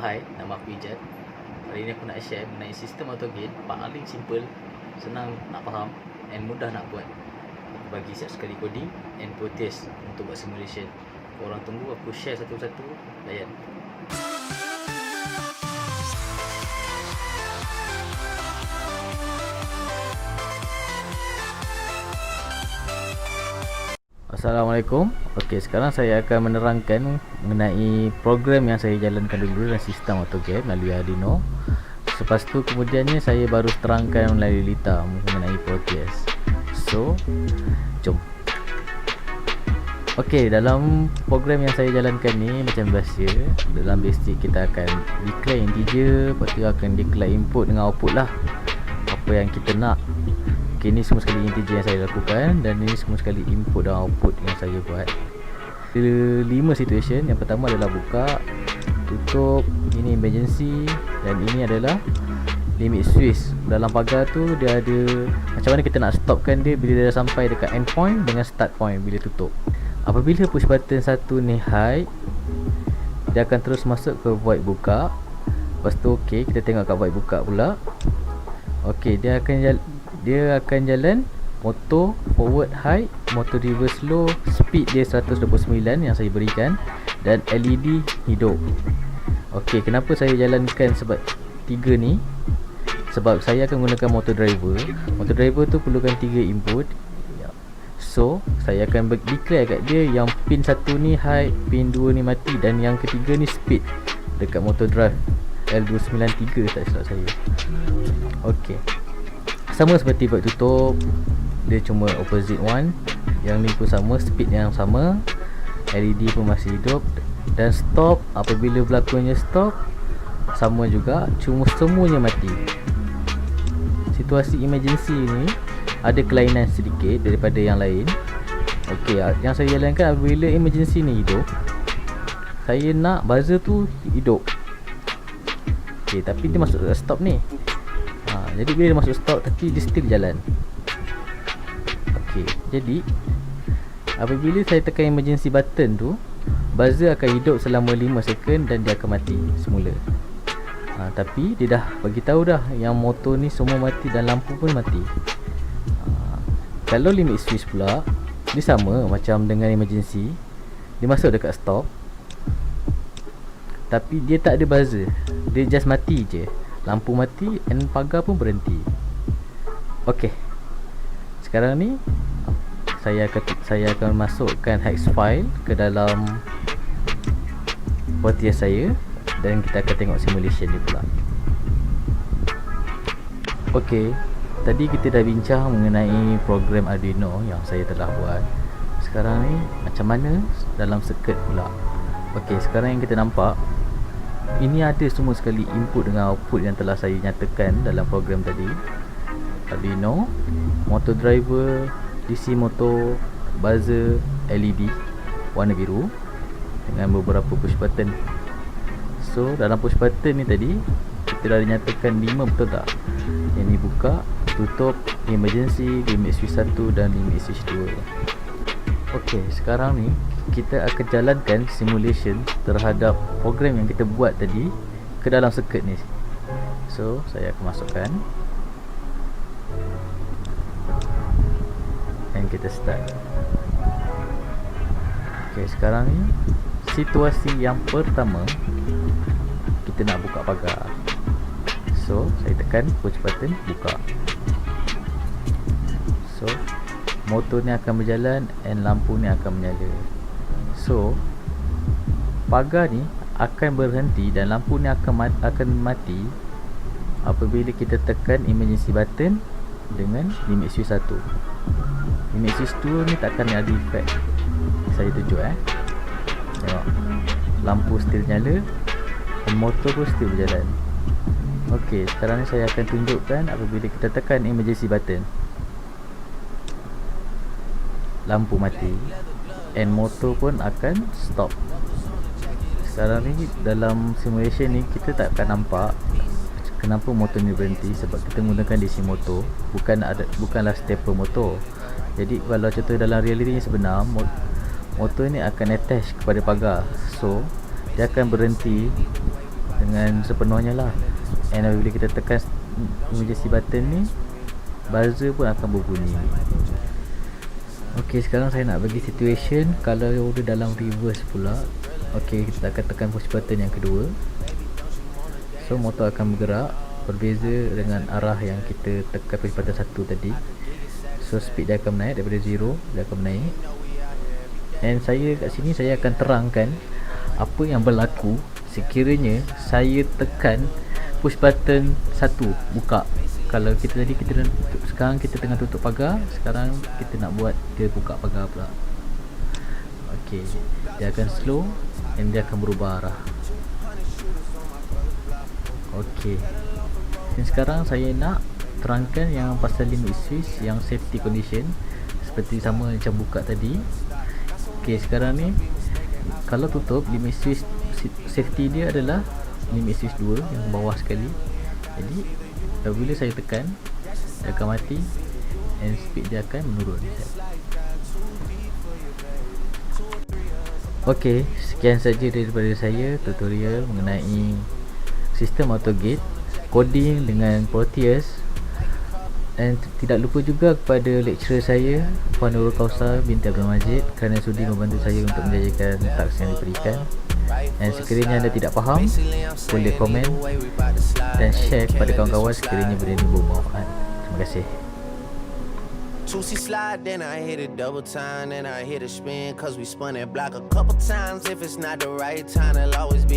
Hai, nama aku Ijat. Hari ini aku nak share mengenai sistem AutoGate paling simple, senang nak faham and mudah nak buat. Aku bagi siap sekali coding and protest untuk buat simulation. Korang tunggu aku share satu-satu, layan. Assalamualaikum. Okey, sekarang saya akan menerangkan mengenai program yang saya jalankan dulu dalam sistem AutoGate melalui Arduino. Lepas tu kemudiannya saya baru terangkan melalui Lita mengenai protest. So, jom. Okey, dalam program yang saya jalankan ni macam biasa, dalam basic kita akan declare integer, lepas tu akan declare input dengan output lah, apa yang kita nak. Okay, ini semua sekali integer yang saya lakukan, dan ini semua sekali input dan output yang saya buat. Ada 5 situation. Yang pertama adalah buka, tutup, ini emergency, dan ini adalah limit switch. Dalam pagar tu dia ada macam mana kita nak stopkan dia bila dia dah sampai dekat end point dengan start point bila tutup. Apabila push button satu ni high, dia akan terus masuk ke void buka. Lepas tu okey, kita tengok kat void buka pula. Okey, dia akan jalan motor forward high, motor reverse low, speed dia 129 yang saya berikan, dan LED hidup. Okey, kenapa saya jalankan sebab 3 ni? Sebab saya akan gunakan motor driver. Motor driver tu perlukan 3 input. So, saya akan declare kat dia yang pin 1 ni high, pin 2 ni mati, dan yang ketiga ni speed dekat motor drive L293 tak silap saya. Okey, sama seperti void tutup, dia cuma opposite one. Yang ni pun sama, speed yang sama, LED pun masih hidup. Dan stop, apabila berlakunya stop, sama juga, cuma semuanya mati. Situasi emergency ni ada kelainan sedikit daripada yang lain. Okey, yang saya jalankan apabila emergency ni hidup, saya nak buzzer tu hidup. Okey, tapi dia masuk stop ni. Jadi bila dia masuk stop tapi dia still jalan. Okey, jadi apabila saya tekan emergency button tu, buzzer akan hidup selama 5 second dan dia akan mati semula. Tapi dia dah bagi tahu dah yang motor ni semua mati dan lampu pun mati. Kalau limit switch pula, dia sama macam dengan emergency. Dia masuk dekat stop, tapi dia tak ada buzzer. Dia just mati je. Lampu mati and pagar pun berhenti. Okey, sekarang ni saya akan masukkan hex file ke dalam protest saya, dan kita akan tengok simulation dia pula. Okey, tadi kita dah bincang mengenai program Arduino yang saya telah buat. Sekarang ni macam mana dalam circuit pula. Okey, sekarang yang kita nampak, ini ada semua sekali input dengan output yang telah saya nyatakan dalam program tadi. Arduino, motor driver, DC motor, buzzer, LED warna biru dengan beberapa push button. So dalam push button ni tadi kita dah nyatakan 5, betul tak? Yang ni buka, tutup, emergency, limit switch 1 dan limit switch 2. Okey, sekarang ni kita akan jalankan simulation terhadap program yang kita buat tadi ke dalam circuit ni. So saya akan masukkan, dan kita start. Okey, sekarang ni situasi yang pertama, kita nak buka pagar. So saya tekan push button buka. So motor ni akan berjalan and lampu ni akan menyala. So pagar ni akan berhenti dan lampu ni akan mati apabila kita tekan emergency button dengan limit switch 1. Limit switch 2 ni takkan ada efek. Saya tunjuk tengok, lampu still nyala dan motor pun still berjalan. Okey, sekarang ni saya akan tunjukkan apabila kita tekan emergency button, lampu mati and motor pun akan stop. Sekarang ni dalam simulation ni kita tak akan nampak kenapa motor ni berhenti, sebab kita menggunakan DC motor, bukanlah stepper motor. Jadi kalau contoh dalam realiti sebenar, motor ni akan attach kepada pagar. So dia akan berhenti dengan sepenuhnya lah. And apabila kita tekan emergency button ni, buzzer pun akan berbunyi. Ok, sekarang saya nak bagi situation kalau dia dalam reverse pula. Ok, kita akan tekan push button yang kedua. So motor akan bergerak berbeza dengan arah yang kita tekan push button satu tadi. So speed dia akan naik daripada 0, dia akan naik. And saya kat sini saya akan terangkan apa yang berlaku sekiranya saya tekan push button satu buka. Kalau kita tadi kita sekarang kita tengah tutup pagar, sekarang kita nak buat dia buka pagar pula. Okey, dia akan slow dan dia akan berubah arah. Okey. Dan sekarang saya nak terangkan yang pasal limit switch yang safety condition seperti sama macam buka tadi. Okey, sekarang ni kalau tutup, limit switch safety dia adalah limit switch 2 yang bawah sekali. Jadi apabila saya tekan, dia akan mati and speed dia akan menurun. Okey, sekian saja daripada saya tutorial mengenai sistem auto gate, coding dengan Proteus. Dan tidak lupa juga kepada lecturer saya Puan Nurul Kausar binti Abdul Majid kerana sudi membantu saya untuk menjajakan taks yang diberikan. Dan sekiranya anda tidak faham, boleh komen dan share kepada kawan-kawan sekiranya benda ini bermanfaat. Terima kasih. 2C slide, then I hit it double time, then I hit a spin, cause we spun that block a couple times. If it's not the right time, it'll always be